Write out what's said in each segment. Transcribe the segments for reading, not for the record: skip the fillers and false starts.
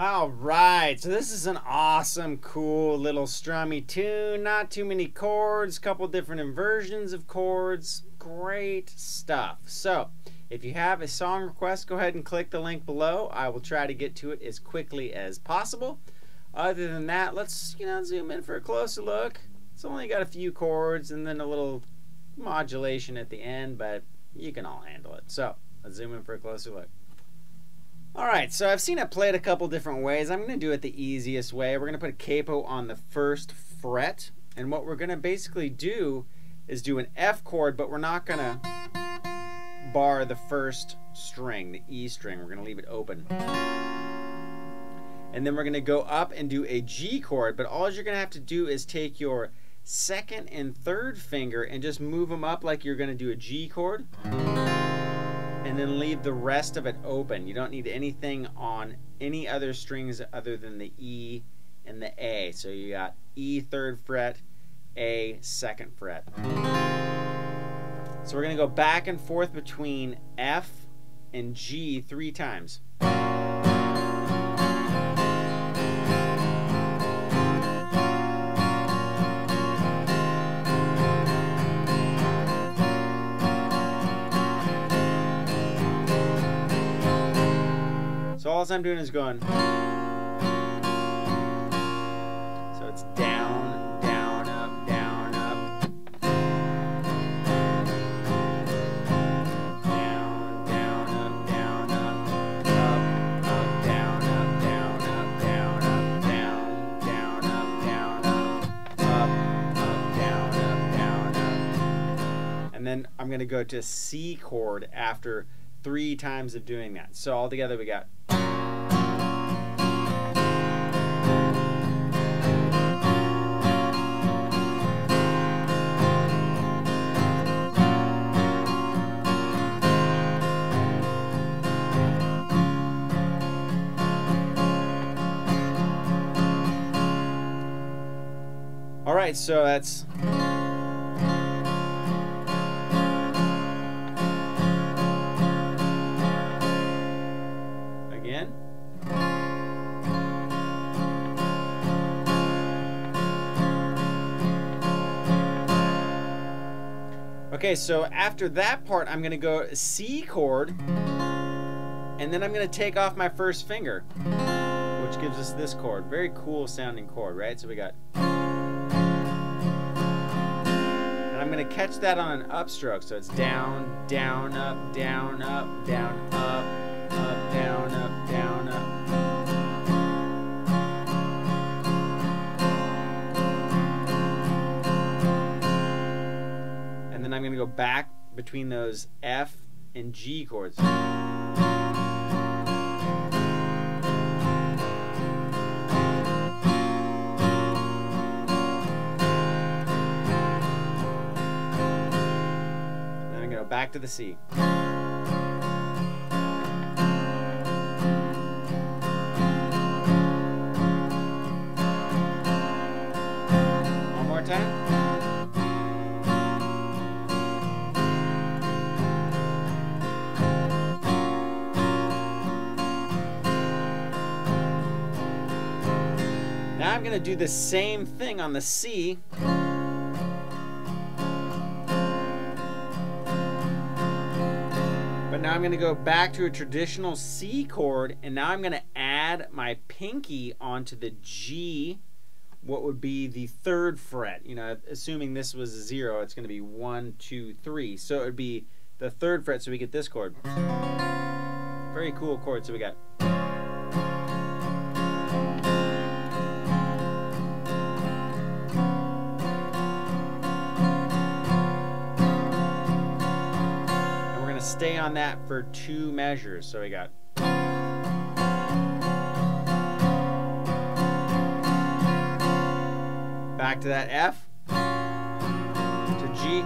All right, so this is an awesome, cool little strummy tune. Not too many chords, couple different inversions of chords. Great stuff. So, if you have a song request, go ahead and click the link below. I will try to get to it as quickly as possible. Other than that, let's zoom in for a closer look. It's only got a few chords and then a little modulation at the end, but you can all handle it. So, let's zoom in for a closer look. Alright, so I've seen it played a couple different ways. I'm going to do it the easiest way. We're going to put a capo on the first fret, and what we're going to basically do is do an F chord, but we're not going to bar the first string, the E string. We're going to leave it open. And then we're going to go up and do a G chord, but all you're going to have to do is take your second and third finger and just move them up like you're going to do a G chord. And then leave the rest of it open. You don't need anything on any other strings other than the E and the A. So you got E third fret, A second fret. So we're going to go back and forth between F and G 3 times. So all I'm doing is going. So it's down, down, up, down, up. Down, down, up, down, up. Up, up, down, up, down, up, down, up, down, down, up, down, up. Up, up, down, up, down, up. And then I'm going to go to C chord after 3 times of doing that. So all together we got. All right, so that's again. Okay, so after that part, I'm going to go C chord, and then I'm going to take off my first finger, which gives us this chord. Very cool sounding chord, right? So we got. I'm going to catch that on an upstroke, so it's down, down, up, down, up, down, up, up, down, up, down, up. And then I'm going to go back between those F and G chords. Back to the C. One more time. Now I'm going to do the same thing on the C. But now I'm going to go back to a traditional C chord, and now I'm going to add my pinky onto the G, what would be the 3rd fret. Assuming this was a 0, it's going to be 1, 2, 3. So it would be the 3rd fret, so we get this chord. Very cool chord. So we got. Stay on that for 2 measures. So we got. Back to that F, to G.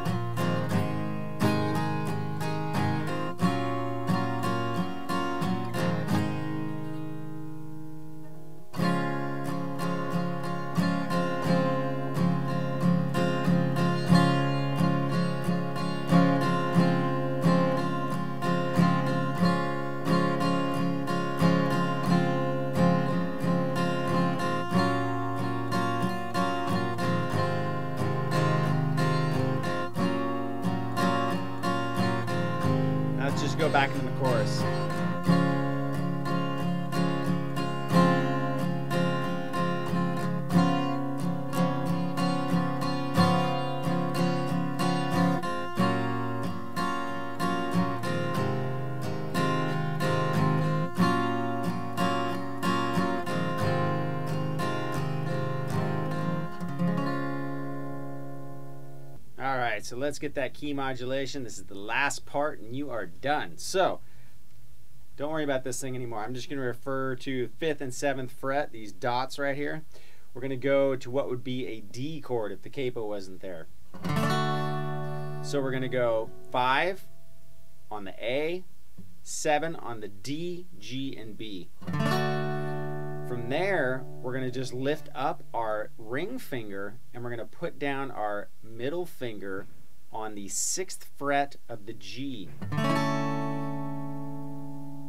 go back into the chorus. Alright, so let's get that key modulation. This is the last part and you are done. So, don't worry about this thing anymore. I'm just going to refer to 5th and 7th fret, these dots right here. We're going to go to what would be a D chord if the capo wasn't there. So we're going to go 5 on the A, 7 on the D, G, and B. From there, we're going to just lift up our ring finger and we're going to put down our middle finger on the 6th fret of the G.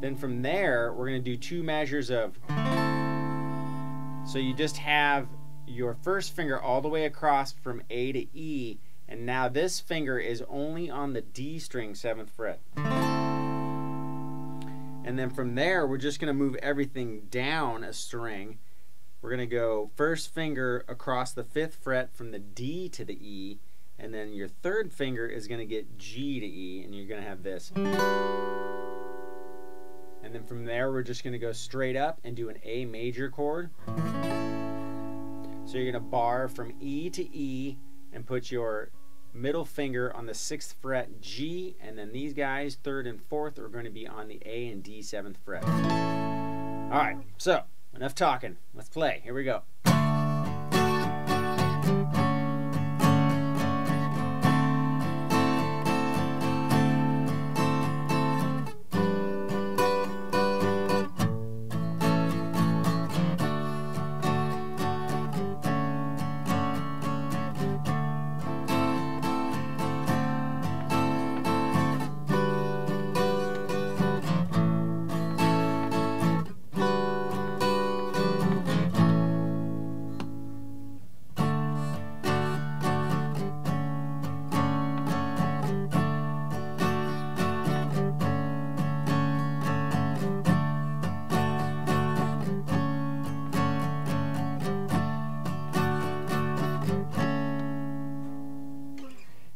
Then from there, we're going to do 2 measures of, so you just have your first finger all the way across from A to E, and now this finger is only on the D string 7th fret. And then from there, we're just going to move everything down a string. We're going to go first finger across the 5th fret from the D to the E, and then your 3rd finger is going to get G to E, and you're going to have this. And then from there, we're just going to go straight up and do an A major chord. So you're going to bar from E to E and put your middle finger on the 6th fret G, and then these guys 3rd and 4th are going to be on the A and D 7th fret. Alright, so enough talking. Let's play. Here we go.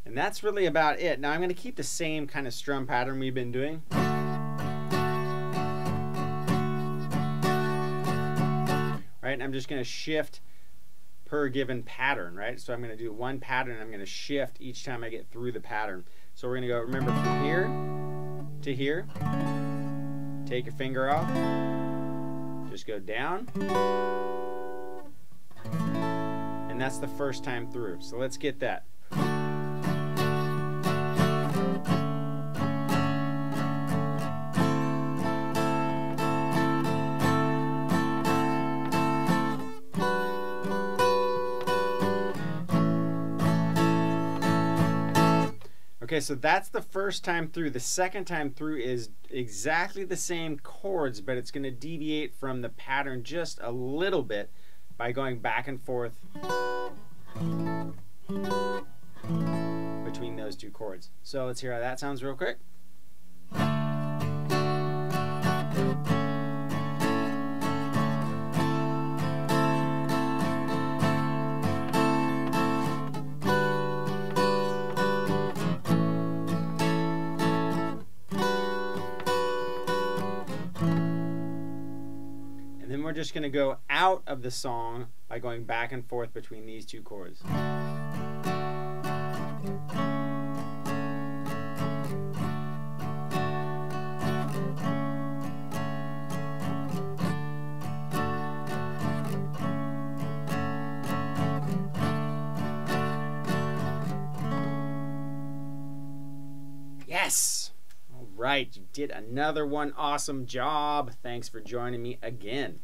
And that's really about it. Now I'm going to keep the same kind of strum pattern we've been doing. Right, and I'm just going to shift per given pattern, right? So I'm going to do one pattern and I'm going to shift each time I get through the pattern. So we're going to go, remember, from here to here. Take your finger off. Just go down. And that's the first time through. So let's get that. Okay, so that's the first time through. The second time through is exactly the same chords, but it's going to deviate from the pattern just a little bit by going back and forth between those 2 chords. So let's hear how that sounds real quick. We're just going to go out of the song by going back and forth between these 2 chords. Yes! All right, you did another one. Awesome job. Thanks for joining me again.